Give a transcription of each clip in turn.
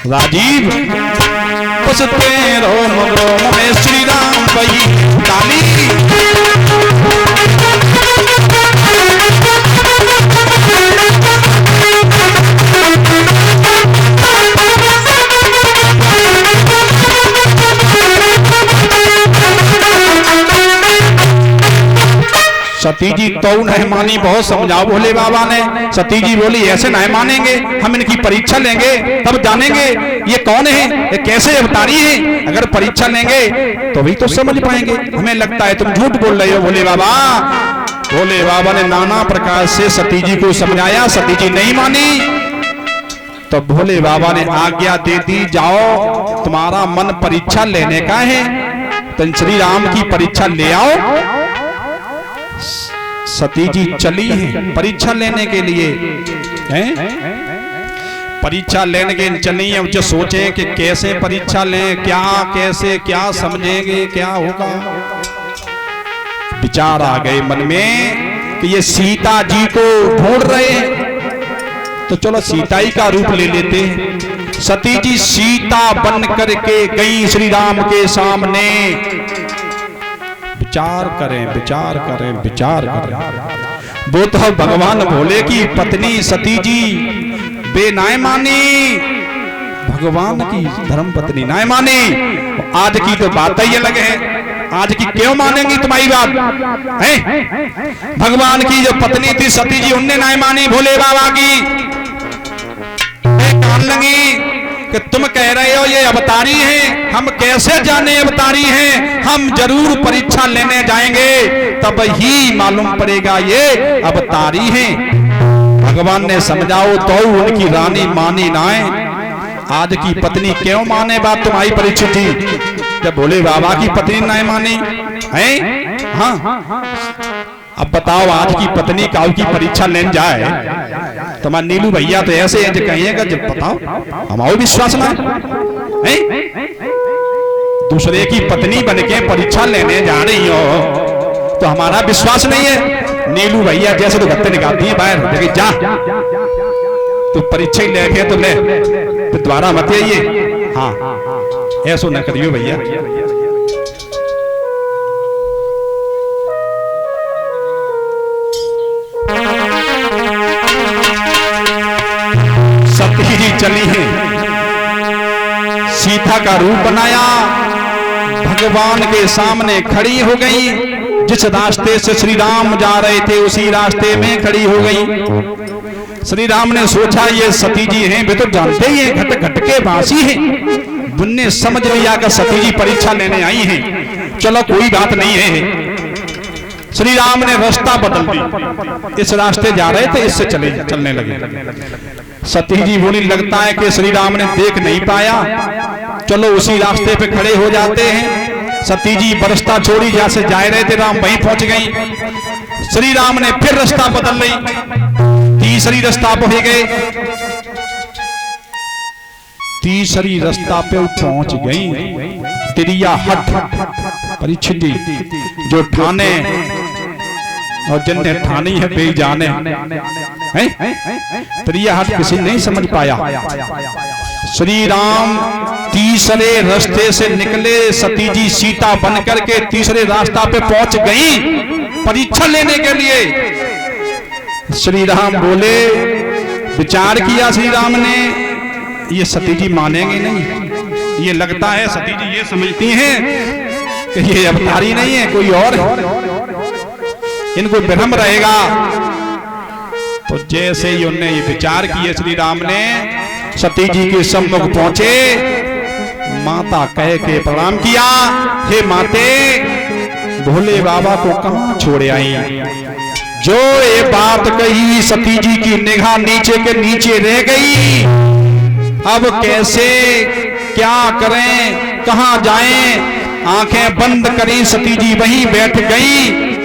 राजीव बसते रोम रोम में श्री राम वही काली। सती जी तो नहीं मानी, बहुत समझाओ भोले बाबा ने। सती जी बोली ऐसे नहीं मानेंगे, हम इनकी परीक्षा लेंगे तब जानेंगे ये कौन है, ये कैसे अवतारी है। अगर परीक्षा लेंगे तो भी तो समझ पाएंगे। हमें लगता है तुम झूठ बोल रहे हो भोले बाबा। भोले बाबा ने नाना प्रकार से सती जी को समझाया, सती जी नहीं मानी। तो भोले बाबा ने आज्ञा दे दी, जाओ तुम्हारा मन परीक्षा लेने का है, तो श्री राम की परीक्षा ले आओ। सती जी चली हैं परीक्षा लेने के लिए, हैं? परीक्षा लेने के चली हैं। जो सोचे कि कैसे परीक्षा लें, क्या कैसे क्या समझेंगे, क्या होगा। विचार आ गए मन में कि ये सीता जी को ढूंढ रहे हैं, तो चलो सीता ही का रूप ले लेते हैं। सती जी सीता बन करके गई श्री राम के सामने। विचार करें विचार करें विचार करें। वो तो भगवान भोले की पत्नी सती जी बे नाय मानी, भगवान की धर्म पत्नी नाय मानी। आज की तो बात ही अलग है। आज की क्यों मानेंगी तुम्हारी बात है? भगवान की जो पत्नी थी सती जी, उनने नाय मानी भोले बाबा की। कान लगी कि तुम कह रहे हो ये अवतारी हैं, हम कैसे जाने अवतारी हैं। हम जरूर परीक्षा लेने जाएंगे तब ही मालूम पड़ेगा ये अवतारी हैं। भगवान ने समझाओ तो उनकी रानी मानी नाए। आज की पत्नी क्यों माने बात तुम्हारी परीक्षा थी, जब भोले बाबा की पत्नी नाए मानी है। हाँ अब बताओ, आज की पत्नी काऊ की परीक्षा लेने जाए, तुम्हारा नीलू भैया तो ऐसे हैं जो कहिएगा जब बताओ हमारा विश्वास ना है। दूसरे की पत्नी बनके परीक्षा लेने जा रही हो तो हमारा विश्वास नहीं है। नीलू भैया जैसे तो गत्ते निकालती है बाहर, देखिए जा तो परीक्षा ही लेके तो ले, तो द्वारा मत आइए। हाँ ऐसा न करियो भैया। सती जी चली है, सीता का रूप बनाया, भगवान के सामने खड़ी हो गई। जिस रास्ते से श्री राम जा रहे थे उसी रास्ते में खड़ी हो गई। श्री राम ने सोचा ये सती जी हैं, वे तो जानते ही हैं घट घट के वासी हैं। उनने समझ लिया कि सती जी परीक्षा लेने आई हैं, चलो कोई बात नहीं है। श्री राम ने रास्ता बदल दी, इस रास्ते जा रहे थे इससे चलने लगे। सती जी बोली लगता है कि श्री राम ने देख नहीं पाया, चलो उसी रास्ते पे खड़े हो जाते हैं। सती जी रास्ता छोड़ी, जहां से जा रहे थे राम वहीं पहुंच गई। श्री राम ने फिर रास्ता बदल ली, तीसरी रास्ता पे गए, तीसरी रास्ता पे पहुंच गई। तिरिया हट परीक्षित जो ठाने और जिनने ठानी है बे जाने हैं। तिरिया हट किसी नहीं समझ पाया। श्री राम तीसरे रास्ते से निकले, सती जी सीता बनकर के तीसरे रास्ता पे पहुंच गई परीक्षा लेने के लिए। श्री राम बोले, विचार किया श्री राम ने, ये सती जी मानेंगे नहीं। ये लगता है सती जी ये समझती हैं कि ये अवतारी नहीं है, कोई और, इनको भ्रम रहेगा। तो जैसे ही उन्होंने ये विचार किए, श्री राम ने सती जी के सम्मुख पहुंचे, माता कह के प्रणाम किया, हे माते भोले बाबा को कहां छोड़े आई। जो ये बात कही सती जी की निगाह नीचे के नीचे रह गई। अब कैसे क्या करें, कहां जाएं। आंखें बंद करी सती जी वहीं बैठ गई,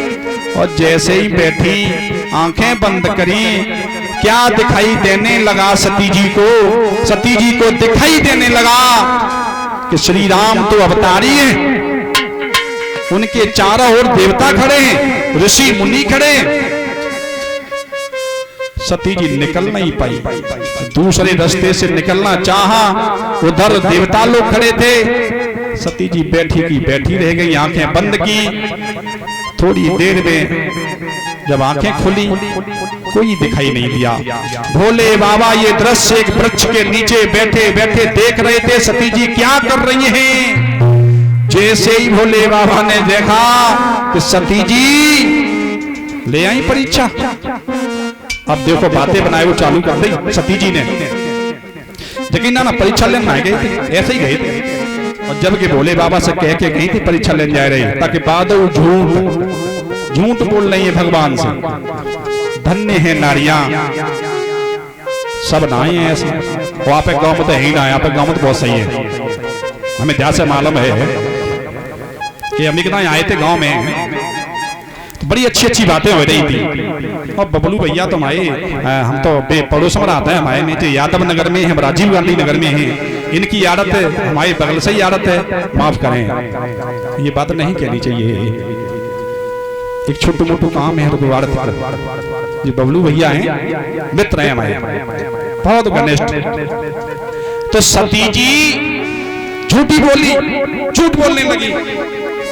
और जैसे ही बैठी आंखें बंद करी, क्या दिखाई देने लगा सती जी को। सती जी को दिखाई देने लगा कि श्री राम तो अवतारी हैं, उनके चारों ओर देवता खड़े हैं, ऋषि मुनि खड़े हैं। सती जी निकल नहीं पाई, दूसरे रास्ते से निकलना चाहा, उधर देवता लोग खड़े थे। सती जी बैठी की बैठी रह गई, आंखें बंद की। थोड़ी देर में जब आंखें खुली कोई दिखाई नहीं दिया। भोले बाबा ये दृश्य एक वृक्ष के नीचे बैठे बैठे देख रहे थे, सती जी क्या कर रही हैं। जैसे ही भोले बाबा ने देखा कि सती जी ले आई परीक्षा। अब देखो बातें बनाए वो चालू कर दी सती जी ने। लेकिन ना परीक्षा लेने आए गए थे, ऐसे ही गए थे। और जबकि भोले बाबा से कह के गई थी परीक्षा लेने जा रही, ताकि बाद वो झूठ बोल रही है भगवान से। धन्य है नारियां, सब नाए हैं ऐसे। वहां पे गांव में तो ही ना, यहाँ पे गांव में तो बहुत सही है। हमें ध्यान से मालूम है कि हम कितना आए थे गांव में, तो बड़ी अच्छी अच्छी बातें हो रही थी। और बबलू भैया तो हमारे, हम तो पड़ोस में रहते हैं, हमारे नीचे यादव नगर में, हम राजीव गांधी नगर में हैं। इनकी आदत है, हमारे बगल से ही आदत है, माफ करें ये बात नहीं कहनी चाहिए। एक छोटू मोटू काम है तो ये बबलू भैया हैं, मित्र हैं हमारे, बहुत घनिष्ठ। तो सती जी झूठी बोली, झूठ बोलने लगी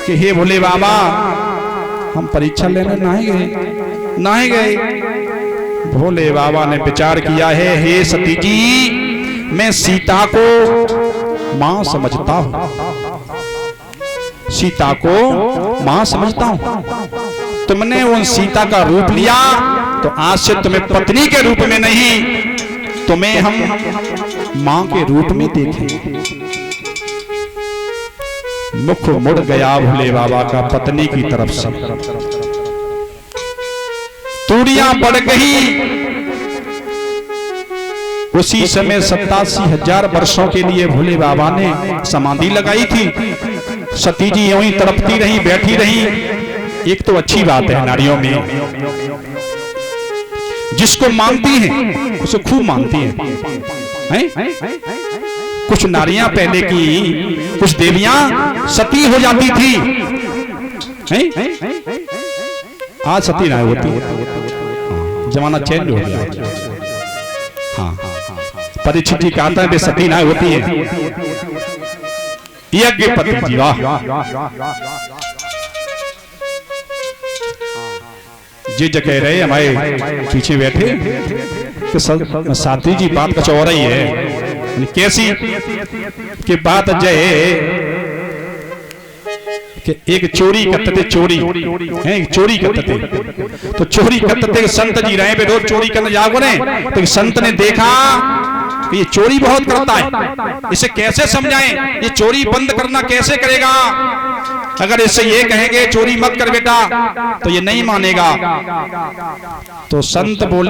कि हे भोले बाबा हम परीक्षा लेने नहीं गए। भोले बाबा ने विचार किया है, हे सती जी मैं सीता को मां समझता हूं, सीता को मां समझता हूं। तुमने उन सीता का रूप लिया तो आज से तुम्हें पत्नी के रूप में नहीं, तुम्हें हम मां के रूप में देखें। मुख मुड़ गया भोले बाबा का पत्नी की तरफ से। तूड़ियां बढ़ गई। उसी समय 87,000 वर्षों के लिए भोले बाबा ने समाधि लगाई थी। सती जी यूं ही तड़पती रही, बैठी रही। एक तो अच्छी बात है नारियों में, जिसको मानती हैं उसे खूब मानती हैं। कुछ नारियां पहले की, कुछ देवियां सती हो जाती थी, आज सती ना होती, जमाना चेंज हो गया। हाँ, परीक्षित जी कहता है वे सती ना होती है। यज्ञपति जी वाह, जी कह रहे हमारे पीछे बैठे कि साथी जी बात कुछ और ही है। कैसी कि बात जय कि एक चोरी करते थे, चोरी है, चोरी करते थे। तो चोरी करते थे, संत जी रहे रोज चोरी करने जाओगे ने, तो संत ने देखा कि ये चोरी बहुत करता है, इसे कैसे समझाएं, ये चोरी बंद करना कैसे करेगा। अगर इससे ये कहेंगे चोरी मत कर बेटा तो ये नहीं मानेगा। तो संत बोले